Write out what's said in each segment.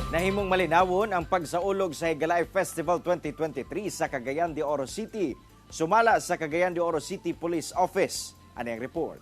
Nahimong malinawon ang pagsaulog sa Higalay Festival 2023 sa Cagayan de Oro City. Sumala sa Cagayan de Oro City Police Office. Ano ang report?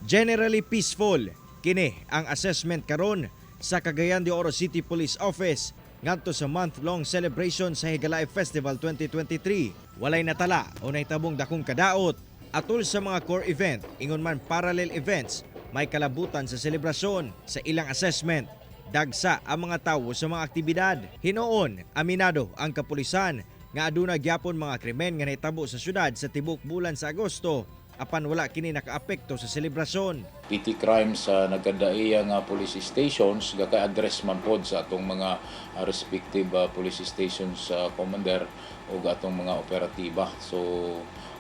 Generally peaceful. Kini ang assessment karon sa Cagayan de Oro City Police Office ngadto sa month-long celebration sa Higalay Festival 2023. Walay natala o naitabong dakong kadaot atol sa mga core event, ingon man parallel events. May kalabutan sa selebrasyon. Sa ilang assessment, dagsa ang mga tawo sa mga aktibidad. Hinoon, aminado ang kapulisan nga aduna gyapon mga krimen nga nahitabo sa syudad sa tibok bulan sa Agosto apan wala kini nakaapekto sa selebrasyon. Petty crimes sa nagkadaiya nga police stations gaka-address man pod sa atong mga respective police stations commander o atong mga operatiba. So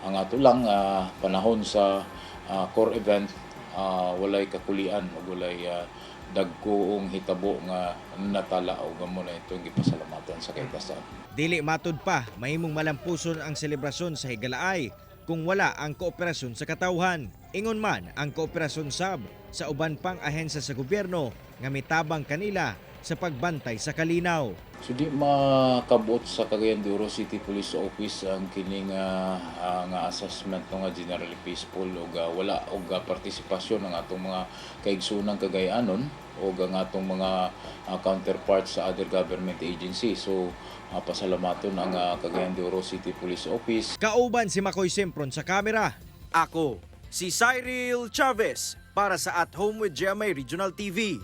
ang ato lang panahon sa core event walay kakulian o walay dagkoong hitabo nga natala o gamo na itong gipasalamatan sa kaitasan. Dili matud pa mahimong malampuson ang selebrasyon sa Higalaay kung wala ang kooperasyon sa katawhan. Ingon man ang kooperasyon sab sa uban pang ahensya sa gobyerno nga mitabang kanila sa pagbantay sa kalinaw. So di makabot sa Cagayan de Oro City Police Office ang kining nga assessment nga generally peaceful o wala og partisipasyon ng atong mga kaigsunang Cagayanon o ang atong mga counterparts sa other government agency. So pasalamaton ang Cagayan de Oro City Police Office. Kauban si Makoy Sempron sa kamera. Ako si Cyril Chavez para sa At Home with GMA Regional TV.